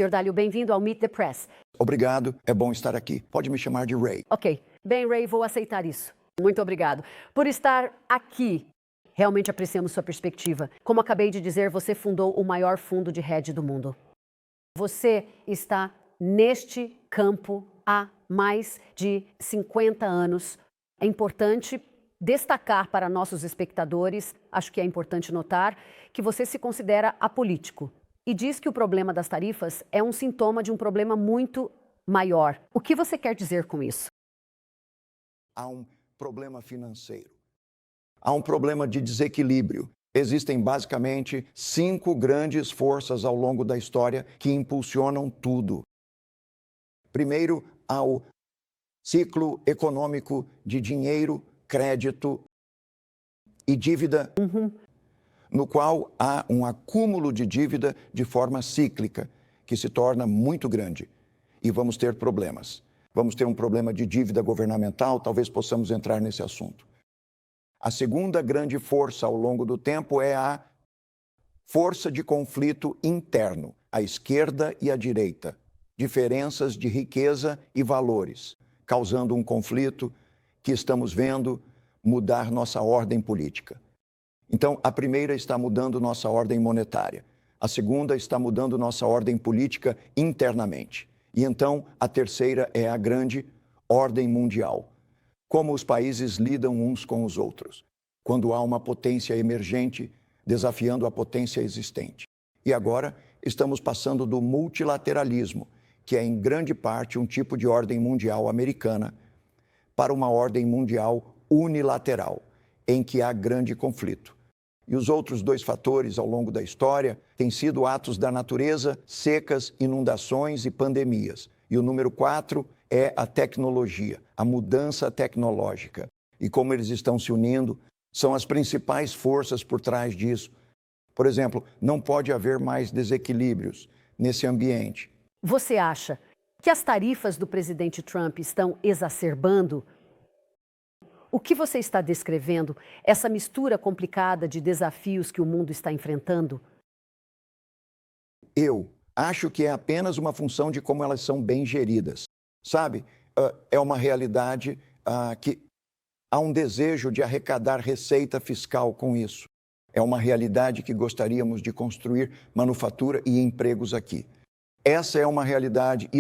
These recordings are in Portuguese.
Sr. Dalio, bem-vindo ao Meet the Press. Obrigado, é bom estar aqui. Pode me chamar de Ray. Ok. Bem, Ray, vou aceitar isso. Muito obrigado por estar aqui. Realmente apreciamos sua perspectiva. Como acabei de dizer, você fundou o maior fundo de hedge do mundo. Você está neste campo há mais de 50 anos. É importante destacar para nossos espectadores, acho que é importante notar, que você se considera apolítico e diz que o problema das tarifas é um sintoma de um problema muito maior. O que você quer dizer com isso? Há um problema financeiro. Há um problema de desequilíbrio. Existem basicamente 5 grandes forças ao longo da história que impulsionam tudo. Primeiro, há o ciclo econômico de dinheiro, crédito e dívida, no qual há um acúmulo de dívida de forma cíclica, que se torna muito grande. E vamos ter problemas. Vamos ter um problema de dívida governamental, talvez possamos entrar nesse assunto. A segunda grande força ao longo do tempo é a força de conflito interno, a esquerda e a direita, diferenças de riqueza e valores, causando um conflito que estamos vendo mudar nossa ordem política. Então, a primeira está mudando nossa ordem monetária, a segunda está mudando nossa ordem política internamente. E então, a terceira é a grande ordem mundial. Como os países lidam uns com os outros, quando há uma potência emergente desafiando a potência existente. E agora estamos passando do multilateralismo, que é em grande parte um tipo de ordem mundial americana, para uma ordem mundial unilateral, em que há grande conflito. E os outros 2 fatores ao longo da história têm sido atos da natureza, secas, inundações e pandemias. E o número 4 é a tecnologia, a mudança tecnológica. E como eles estão se unindo, são as principais forças por trás disso. Por exemplo, não pode haver mais desequilíbrios nesse ambiente. Você acha que as tarifas do presidente Trump estão exacerbando? O que você está descrevendo, essa mistura complicada de desafios que o mundo está enfrentando? Eu acho que é apenas uma função de como elas são bem geridas. Sabe, é uma realidade que há um desejo de arrecadar receita fiscal com isso. É uma realidade que gostaríamos de construir manufatura e empregos aqui. Essa é uma realidade,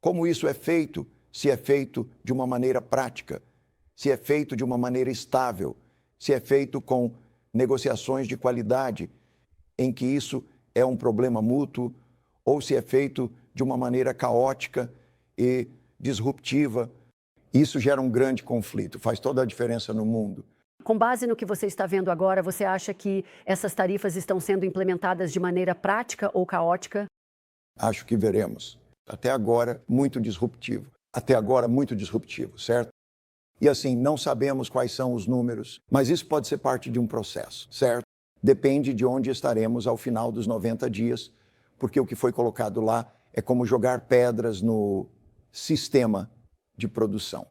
como isso é feito, se é feito de uma maneira prática, se é feito de uma maneira estável, se é feito com negociações de qualidade, em que isso é um problema mútuo, ou se é feito de uma maneira caótica e disruptiva. Isso gera um grande conflito, faz toda a diferença no mundo. Com base no que você está vendo agora, você acha que essas tarifas estão sendo implementadas de maneira prática ou caótica? Acho que veremos. Até agora, muito disruptivo. Até agora, muito disruptivo, certo? E assim, não sabemos quais são os números, mas isso pode ser parte de um processo, certo? Depende de onde estaremos ao final dos 90 dias, porque o que foi colocado lá é como jogar pedras no sistema de produção.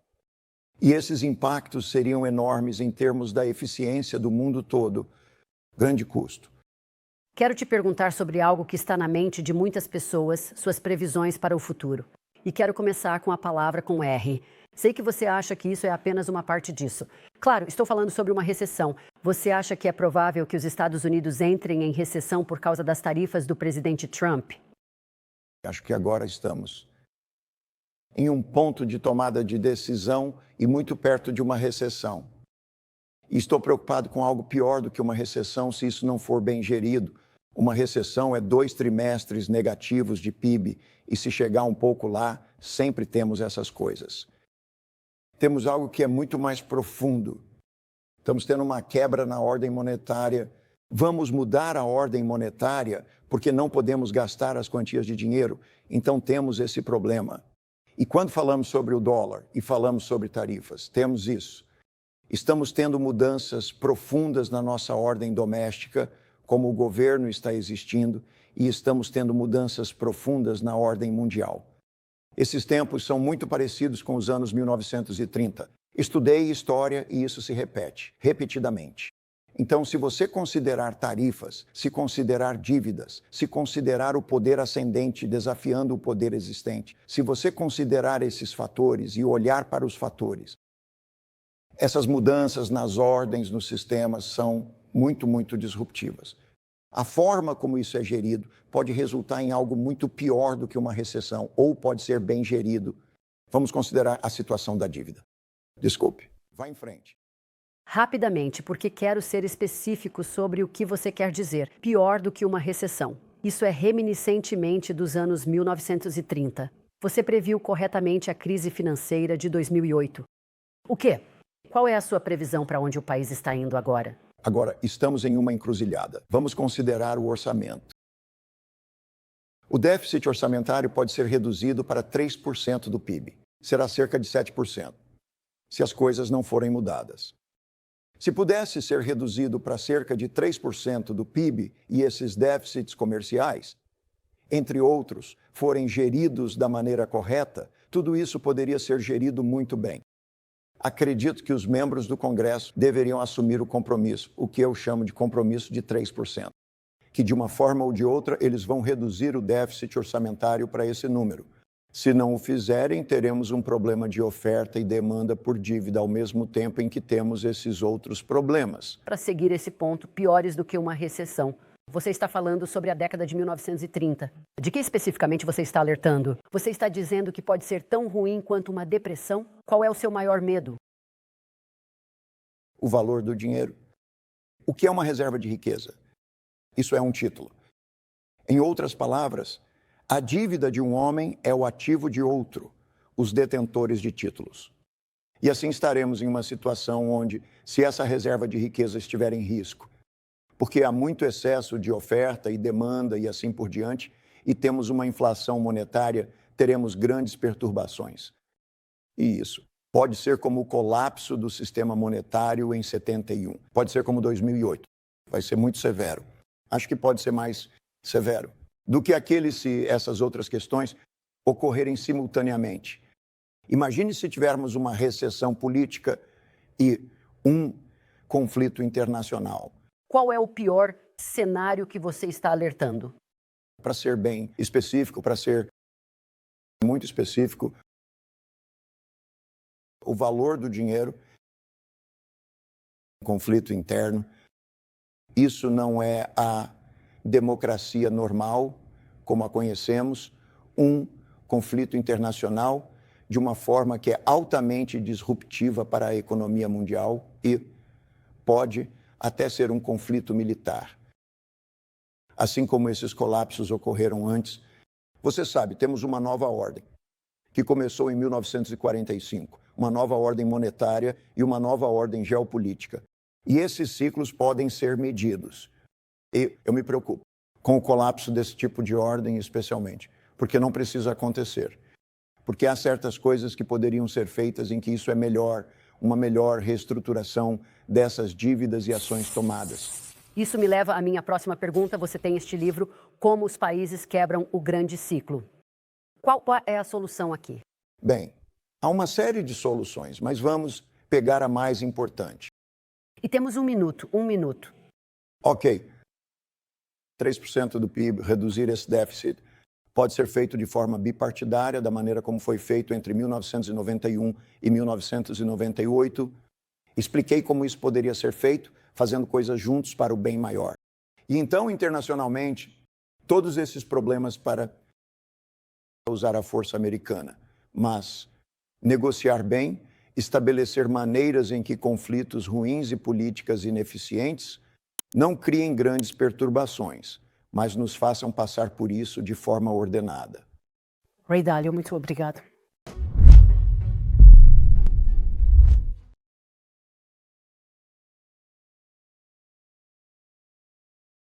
E esses impactos seriam enormes em termos da eficiência do mundo todo. Grande custo. Quero te perguntar sobre algo que está na mente de muitas pessoas, suas previsões para o futuro. E quero começar com a palavra com R. Sei que você acha que isso é apenas uma parte disso. Claro, estou falando sobre uma recessão. Você acha que é provável que os Estados Unidos entrem em recessão por causa das tarifas do presidente Trump? Acho que agora estamos em um ponto de tomada de decisão e muito perto de uma recessão. E estou preocupado com algo pior do que uma recessão se isso não for bem gerido. Uma recessão é 2 trimestres negativos de PIB e se chegar um pouco lá, sempre temos essas coisas. Temos algo que é muito mais profundo. Estamos tendo uma quebra na ordem monetária. Vamos mudar a ordem monetária porque não podemos gastar as quantias de dinheiro. Então temos esse problema. E quando falamos sobre o dólar e falamos sobre tarifas, temos isso. Estamos tendo mudanças profundas na nossa ordem doméstica, como o governo está existindo, e estamos tendo mudanças profundas na ordem mundial. Esses tempos são muito parecidos com os anos 1930. Estudei história e isso se repete, repetidamente. Então, se você considerar tarifas, se considerar dívidas, se considerar o poder ascendente desafiando o poder existente, se você considerar esses fatores e olhar para os fatores, essas mudanças nas ordens, nos sistemas, são muito, muito disruptivas. A forma como isso é gerido pode resultar em algo muito pior do que uma recessão, ou pode ser bem gerido. Vamos considerar a situação da dívida. Desculpe, vá em frente. Rapidamente, porque quero ser específico sobre o que você quer dizer. Pior do que uma recessão. Isso é reminiscentemente dos anos 1930. Você previu corretamente a crise financeira de 2008. O quê? Qual é a sua previsão para onde o país está indo agora? Agora, estamos em uma encruzilhada. Vamos considerar o orçamento. O déficit orçamentário pode ser reduzido para 3% do PIB. Será cerca de 7%, se as coisas não forem mudadas. Se pudesse ser reduzido para cerca de 3% do PIB e esses déficits comerciais, entre outros, forem geridos da maneira correta, tudo isso poderia ser gerido muito bem. Acredito que os membros do Congresso deveriam assumir o compromisso, o que eu chamo de compromisso de 3%, que de uma forma ou de outra eles vão reduzir o déficit orçamentário para esse número. Se não o fizerem, teremos um problema de oferta e demanda por dívida ao mesmo tempo em que temos esses outros problemas. Para seguir esse ponto, piores do que uma recessão. Você está falando sobre a década de 1930. De que especificamente você está alertando? Você está dizendo que pode ser tão ruim quanto uma depressão? Qual é o seu maior medo? O valor do dinheiro. O que é uma reserva de riqueza? Isso é um título. Em outras palavras, a dívida de um homem é o ativo de outro, os detentores de títulos. E assim estaremos em uma situação onde, se essa reserva de riqueza estiver em risco, porque há muito excesso de oferta e demanda e assim por diante, e temos uma inflação monetária, teremos grandes perturbações. E isso pode ser como o colapso do sistema monetário em 71, pode ser como 2008, vai ser muito severo. Acho que pode ser mais severo do que se essas outras questões ocorrerem simultaneamente. Imagine se tivermos uma recessão política e um conflito internacional. Qual é o pior cenário que você está alertando? Para ser bem específico, para ser muito específico, o valor do dinheiro, conflito interno, isso não é a democracia normal, como a conhecemos, um conflito internacional de uma forma que é altamente disruptiva para a economia mundial e pode até ser um conflito militar. Assim como esses colapsos ocorreram antes, você sabe, temos uma nova ordem, que começou em 1945, uma nova ordem monetária e uma nova ordem geopolítica. E esses ciclos podem ser medidos. E eu me preocupo com o colapso desse tipo de ordem, especialmente, porque não precisa acontecer. Porque há certas coisas que poderiam ser feitas em que isso é melhor, uma melhor reestruturação dessas dívidas e ações tomadas. Isso me leva à minha próxima pergunta. Você tem este livro, Como os Países Quebram o Grande Ciclo. Qual é a solução aqui? Bem, há uma série de soluções, mas vamos pegar a mais importante. E temos um minuto. Ok. 3% do PIB, reduzir esse déficit, pode ser feito de forma bipartidária, da maneira como foi feito entre 1991 e 1998. Expliquei como isso poderia ser feito, fazendo coisas juntos para o bem maior. E então, internacionalmente, todos esses problemas para usar a força americana, mas negociar bem, estabelecer maneiras em que conflitos ruins e políticas ineficientes não criem grandes perturbações, mas nos façam passar por isso de forma ordenada. Ray Dalio, muito obrigado.